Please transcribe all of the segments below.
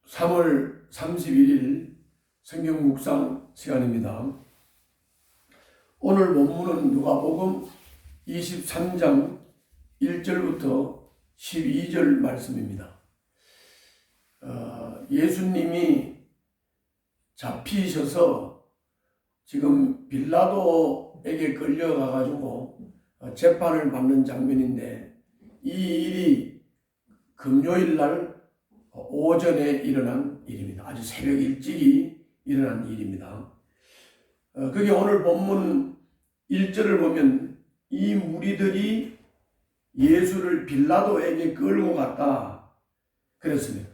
3월 31일 성경 묵상 시간입니다. 오늘 본문은 누가복음 23장 1절부터 12절 말씀입니다. 예수님이 잡히셔서 지금 빌라도에게 끌려가가지고 재판을 받는 장면인데, 이 일이 금요일 날 오전에 일어난 일입니다. 아주 새벽 일찍이 일어난 일입니다. 그게 오늘 본문 1절을 보면 이 무리들이 예수를 빌라도에게 끌고 갔다 그랬습니다.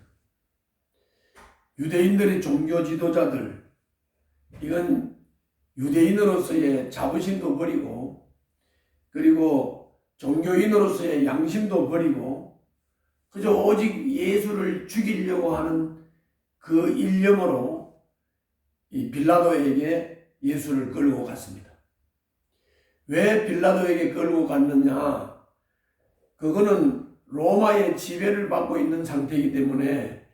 유대인들의 종교 지도자들, 이건 유대인으로서의 자부심도 버리고, 그리고 종교인으로서의 양심도 버리고, 그저 오직 예수를 죽이려고 하는 그 일념으로 이 빌라도에게 예수를 끌고 갔습니다. 왜 빌라도에게 끌고 갔느냐? 그거는 로마의 지배를 받고 있는 상태이기 때문에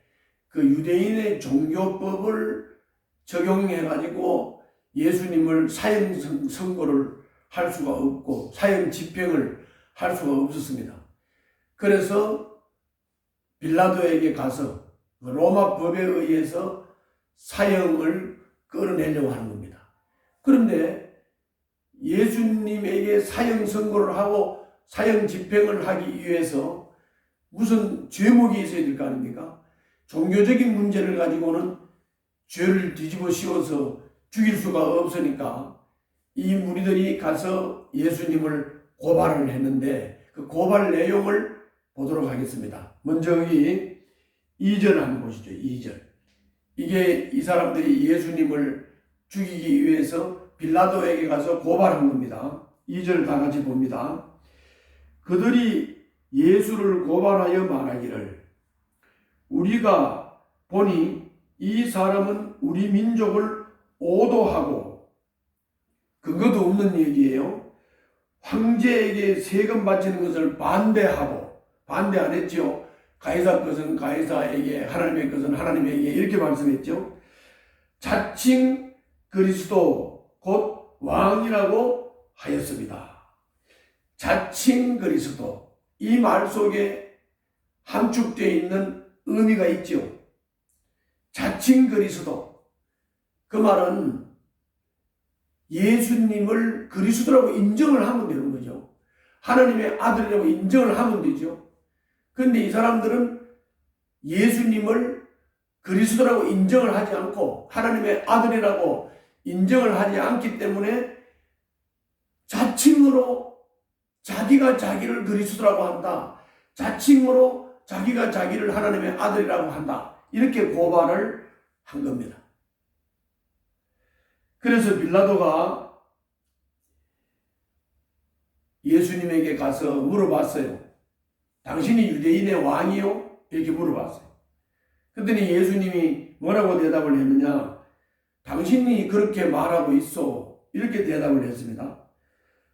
그 유대인의 종교법을 적용해가지고 예수님을 사형 선고를 할 수가 없고 사형 집행을 할 수가 없었습니다. 그래서 빌라도에게 가서 로마 법에 의해서 사형을 끌어내려고 하는 겁니다. 그런데 예수님에게 사형 선고를 하고 사형 집행을 하기 위해서 무슨 죄목이 있어야 될 거 아닙니까? 종교적인 문제를 가지고는 죄를 뒤집어 씌워서 죽일 수가 없으니까 이 무리들이 가서 예수님을 고발을 했는데, 그 고발 내용을 보도록 하겠습니다. 먼저 여기 2절 한번 보시죠. 2절. 이게 이 사람들이 예수님을 죽이기 위해서 빌라도에게 가서 고발한 겁니다. 2절 다 같이 봅니다. 그들이 예수를 고발하여 말하기를, 우리가 보니 이 사람은 우리 민족을 오도하고, 근거도 없는 얘기예요. 황제에게 세금 바치는 것을 반대하고, 반대 안 했죠. 가이사 것은 가이사에게, 하나님의 것은 하나님에게, 이렇게 말씀했죠. 자칭 그리스도 곧 왕이라고 하였습니다. 자칭 그리스도, 이 말 속에 함축되어 있는 의미가 있죠. 자칭 그리스도, 그 말은 예수님을 그리스도라고 인정을 하면 되는 거죠. 하나님의 아들이라고 인정을 하면 되죠. 그런데 이 사람들은 예수님을 그리스도라고 인정을 하지 않고 하나님의 아들이라고 인정을 하지 않기 때문에 자칭으로 자기가 자기를 그리스도라고 한다, 자칭으로 자기가 자기를 하나님의 아들이라고 한다, 이렇게 고발을 한 겁니다. 그래서 빌라도가 예수님에게 가서 물어봤어요. 당신이 유대인의 왕이요? 이렇게 물어봤어요. 그랬더니 예수님이 뭐라고 대답을 했느냐? 당신이 그렇게 말하고 있어, 이렇게 대답을 했습니다.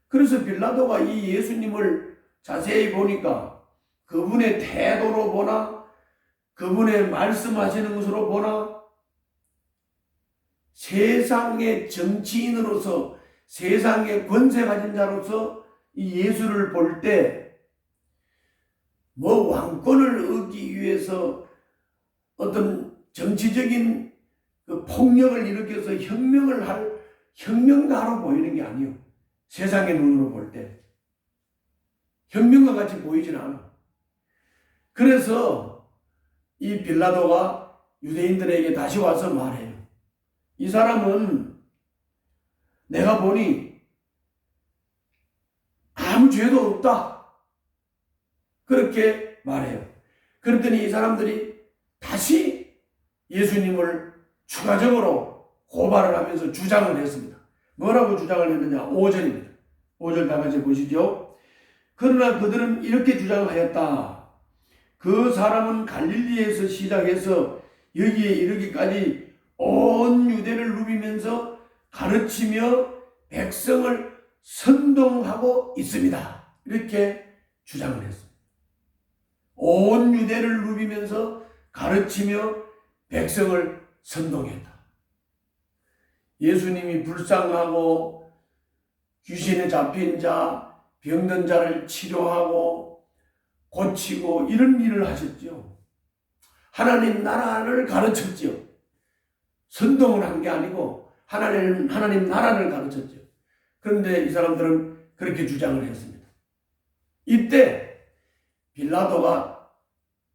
그래서 빌라도가 이 예수님을 자세히 보니까 그분의 태도로 보나, 그분의 말씀하시는 것으로 보나, 세상의 정치인으로서, 세상의 권세 가진 자로서 이 예수를 볼 때 뭐 왕권을 얻기 위해서 어떤 정치적인 그 폭력을 일으켜서 혁명을 할 혁명가로 보이는 게 아니에요. 세상의 눈으로 볼 때 혁명가 같이 보이진 않아. 그래서 이 빌라도가 유대인들에게 다시 와서 말해요. 이 사람은 내가 보니 아무 죄도 없다, 그렇게 말해요. 그랬더니 이 사람들이 다시 예수님을 추가적으로 고발을 하면서 주장을 했습니다. 뭐라고 주장을 했느냐? 5절입니다. 5절 다 같이 보시죠. 그러나 그들은 이렇게 주장하였다. 그 사람은 갈릴리에서 시작해서 여기에 이르기까지 온 유대를 누비면서 가르치며 백성을 선동하고 있습니다. 이렇게 주장을 했습니다. 온 유대를 누비면서 가르치며 백성을 선동했다. 예수님이 불쌍하고 귀신에 잡힌 자, 병든 자를 치료하고 고치고 이런 일을 하셨죠. 하나님 나라를 가르쳤죠. 선동을 한 게 아니고 하나님 나라를 가르쳤죠. 그런데 이 사람들은 그렇게 주장을 했습니다. 이때 빌라도가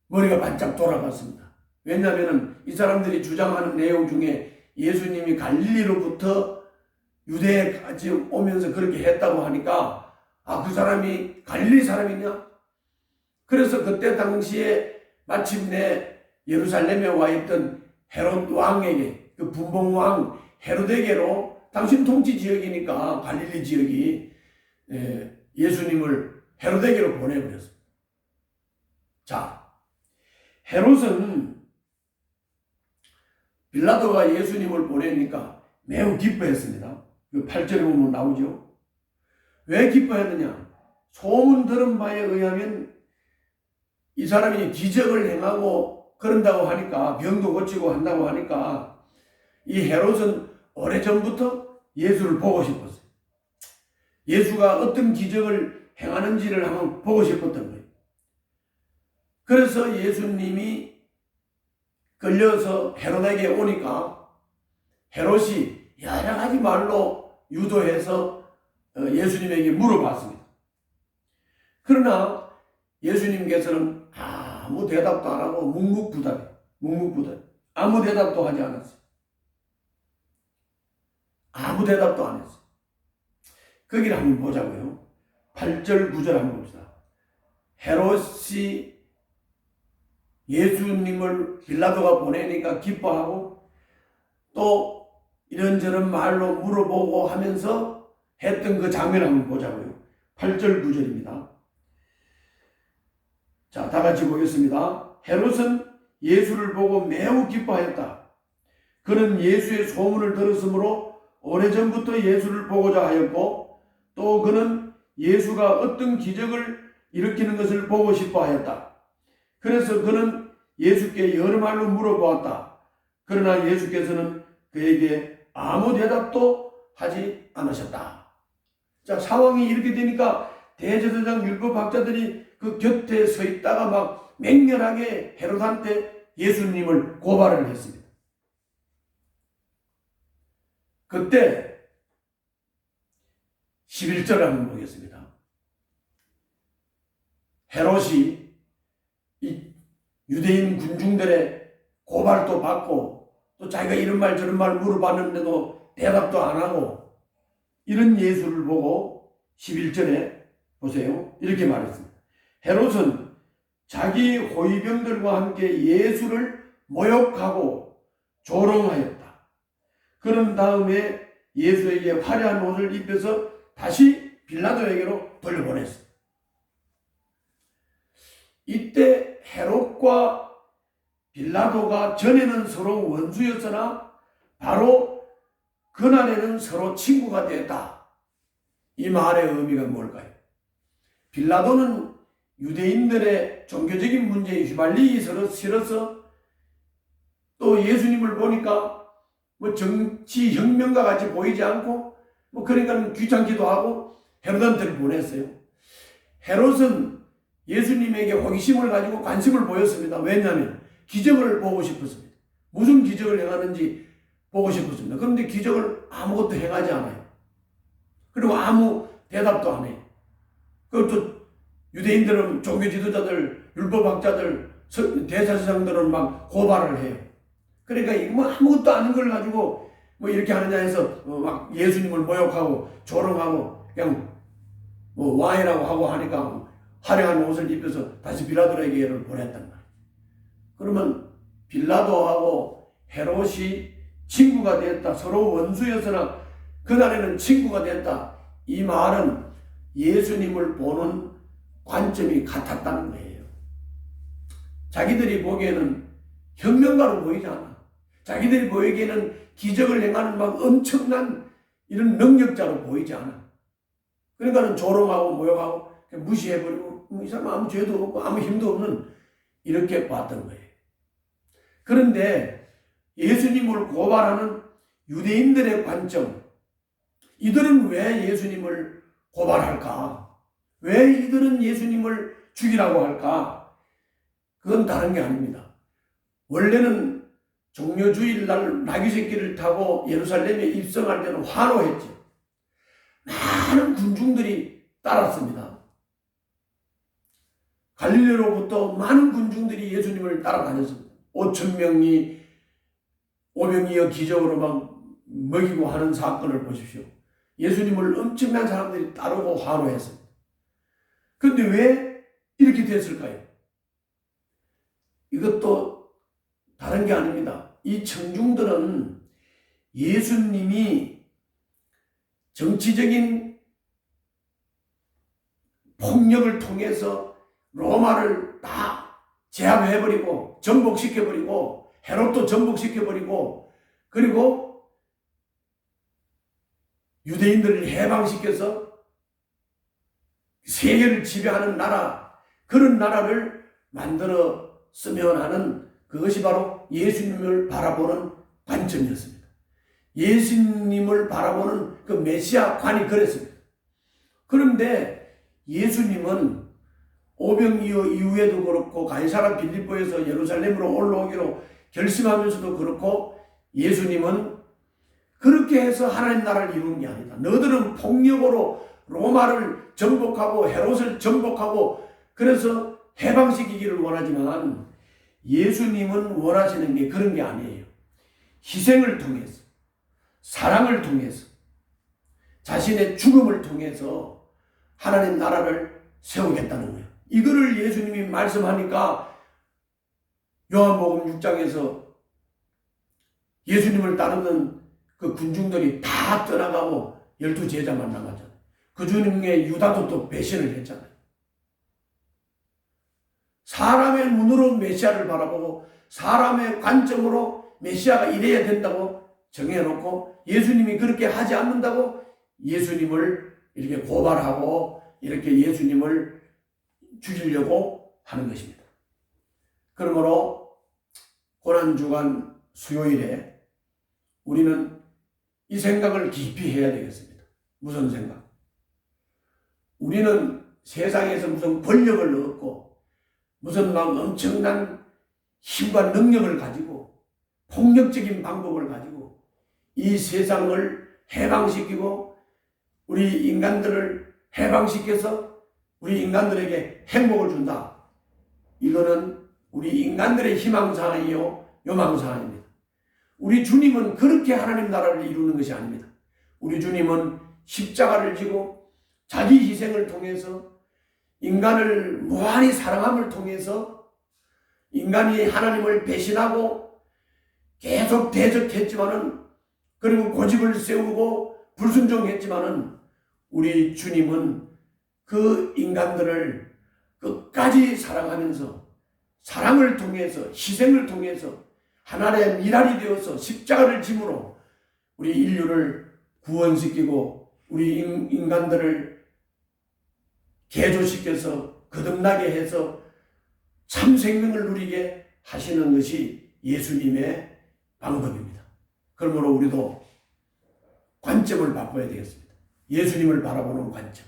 머리가 반짝 돌아갔습니다. 왜냐하면 이 사람들이 주장하는 내용 중에 예수님이 갈릴리로부터 유대에까지 오면서 그렇게 했다고 하니까 그 사람이 갈릴리 사람이냐? 그래서 그때 당시에 마침내 예루살렘에 와 있던 헤롯 왕에게, 그 분봉 왕 헤로데게로, 당신 통치 지역이니까 갈릴리 지역이, 예수님을 헤로데게로 보내버렸습니다. 자, 헤롯은 빌라도가 예수님을 보내니까 매우 기뻐했습니다. 그 8절에 보면 나오죠. 왜 기뻐했느냐? 소문 들은 바에 의하면 이 사람이 기적을 행하고 그런다고 하니까, 병도 고치고 한다고 하니까 이 헤롯은 오래전부터 예수를 보고 싶었어요. 예수가 어떤 기적을 행하는지를 한번 보고 싶었던 거예요. 그래서 예수님이 끌려서 헤롯에게 오니까 헤롯이 여러 가지 말로 유도해서 예수님에게 물어봤습니다. 그러나 예수님께서는 아무 대답도 안 하고 묵묵부답 아무 대답도 하지 않았어요. 아무 대답도 안 했어요. 거기를 한번 보자고요. 8절 9절 한번 봅시다. 헤롯이 예수님을 빌라도가 보내니까 기뻐하고 또 이런저런 말로 물어보고 하면서 했던 그 장면을 한번 보자고요. 8절 9절입니다. 자, 다 같이 보겠습니다. 헤롯은 예수를 보고 매우 기뻐하였다. 그는 예수의 소문을 들었으므로 오래전부터 예수를 보고자 하였고 또 그는 예수가 어떤 기적을 일으키는 것을 보고 싶어 하였다. 그래서 그는 예수께 여러 말로 물어보았다. 그러나 예수께서는 그에게 아무 대답도 하지 않으셨다. 자, 상황이 이렇게 되니까 대제사장 율법학자들이 그 곁에 서 있다가 막 맹렬하게 헤롯한테 예수님을 고발을 했습니다. 그때 11절 한번 보겠습니다. 헤롯이 이 유대인 군중들의 고발도 받고 또 자기가 이런 말 저런 말 물어봤는데도 대답도 안 하고 이런 예수를 보고 11절에 보세요. 이렇게 말했습니다. 헤롯은 자기 호위병들과 함께 예수를 모욕하고 조롱하였다. 그런 다음에 예수에게 화려한 옷을 입혀서 다시 빌라도에게로 돌려보냈습니다. 이때 헤롯과 빌라도가 전에는 서로 원수였으나 바로 그날에는 서로 친구가 되었다. 이 말의 의미가 뭘까요? 빌라도는 유대인들의 종교적인 문제에 휘말리기 싫어서 또 예수님을 보니까 뭐 정치 혁명과 같이 보이지 않고 뭐 그러니까 귀찮기도 하고 헤롯한테를 보냈어요. 헤롯은 예수님에게 호기심을 가지고 관심을 보였습니다. 왜냐하면 기적을 보고 싶었습니다. 무슨 기적을 행하는지 보고 싶었습니다. 그런데 기적을 아무것도 행하지 않아요. 그리고 아무 대답도 안 해요. 그것도 유대인들은 종교 지도자들, 율법학자들, 대제사장들은 막 고발을 해요. 그러니까 이거 뭐 아무것도 아닌 걸 가지고 뭐 이렇게 하느냐 해서 막 예수님을 모욕하고 조롱하고 그냥 뭐 왕이라고 하고 하니까 화려한 옷을 입혀서 다시 빌라도에게를 보냈단 말이에요. 그러면 빌라도하고 헤롯이 친구가 됐다. 서로 원수였으나 그날에는 친구가 됐다. 이 말은 예수님을 보는 관점이 같았다는 거예요. 자기들이 보기에는 혁명가로 보이지 않아. 자기들이 보이기에는 기적을 행하는 막 엄청난 이런 능력자로 보이지 않아. 그러니까는 조롱하고 모욕하고 무시해버리고 이 사람 아무 죄도 없고 아무 힘도 없는 이렇게 봤던 거예요. 그런데 예수님을 고발하는 유대인들의 관점, 이들은 왜 예수님을 고발할까? 왜 이들은 예수님을 죽이라고 할까? 그건 다른 게 아닙니다. 원래는 종려주일날 나귀새끼를 타고 예루살렘에 입성할 때는 환호했죠. 많은 군중들이 따랐습니다. 갈릴리로부터 많은 군중들이 예수님을 따라다녔습니다. 5,000명이 오병이어 기적으로 막 먹이고 하는 사건을 보십시오. 예수님을 엄청난 사람들이 따르고 환호했습니다. 그런데 왜 이렇게 됐을까요? 이것도 다른 게 아닙니다. 이 청중들은 예수님이 정치적인 폭력을 통해서 로마를 다 제압해버리고 전복시켜버리고 헤롯도 전복시켜버리고 그리고 유대인들을 해방시켜서 세계를 지배하는 나라, 그런 나라를 만들어 쓰면 하는 그것이 바로 예수님을 바라보는 관점이었습니다. 예수님을 바라보는 그 메시아관이 그랬습니다. 그런데 예수님은 오병이어 이후에도 그렇고 가이사라 빌립보에서 예루살렘으로 올라오기로 결심하면서도 그렇고 예수님은 그렇게 해서 하나님 나라를 이루는 게 아니다. 너들은 폭력으로 로마를 정복하고 헤롯을 정복하고 그래서 해방시키기를 원하지만 예수님은 원하시는 게 그런 게 아니에요. 희생을 통해서, 사랑을 통해서, 자신의 죽음을 통해서 하나님 나라를 세우겠다는 거예요. 이거를 예수님이 말씀하니까 요한복음 6장에서 예수님을 따르는 그 군중들이 다 떠나가고 12제자만 남았잖아요. 그 중에 유다도 또 배신을 했잖아요. 사람의 눈으로 메시아를 바라보고 사람의 관점으로 메시아가 이래야 된다고 정해놓고 예수님이 그렇게 하지 않는다고 예수님을 이렇게 고발하고 이렇게 예수님을 죽이려고 하는 것입니다. 그러므로 고난주간 수요일에 우리는 이 생각을 깊이 해야 되겠습니다. 무슨 생각? 우리는 세상에서 무슨 권력을 얻고 무슨 막 엄청난 힘과 능력을 가지고 폭력적인 방법을 가지고 이 세상을 해방시키고 우리 인간들을 해방시켜서 우리 인간들에게 행복을 준다. 이거는 우리 인간들의 희망사항이요 요망사항입니다. 우리 주님은 그렇게 하나님 나라를 이루는 것이 아닙니다. 우리 주님은 십자가를 지고 자기 희생을 통해서 인간을 무한히 사랑함을 통해서 인간이 하나님을 배신하고 계속 대적했지만은 그리고 고집을 세우고 불순종했지만은 우리 주님은 그 인간들을 끝까지 사랑하면서 사랑을 통해서 희생을 통해서 하나님의 미랄이 되어서 십자가를 짐으로 우리 인류를 구원시키고 우리 인간들을 개조시켜서 거듭나게 해서 참 생명을 누리게 하시는 것이 예수님의 방법입니다. 그러므로 우리도 관점을 바꿔야 되겠습니다. 예수님을 바라보는 관점.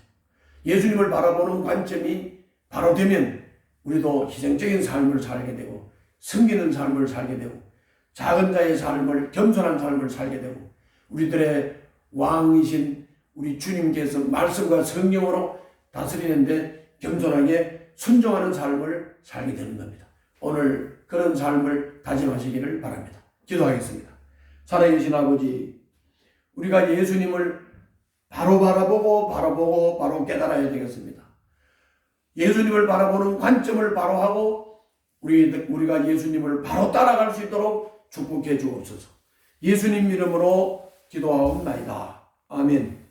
예수님을 바라보는 관점이 바로 되면 우리도 희생적인 삶을 살게 되고 섬기는 삶을 살게 되고 작은 자의 삶을 겸손한 삶을 살게 되고 우리들의 왕이신 우리 주님께서 말씀과 성령으로 다스리는데 겸손하게 순종하는 삶을 살게 되는 겁니다. 오늘 그런 삶을 다짐하시기를 바랍니다. 기도하겠습니다. 살아계신 아버지, 우리가 예수님을 바로 바라보고 바로 깨달아야 되겠습니다. 예수님을 바라보는 관점을 바로 하고 우리가 예수님을 바로 따라갈 수 있도록 축복해 주옵소서. 예수님 이름으로 기도하옵나이다. 아멘.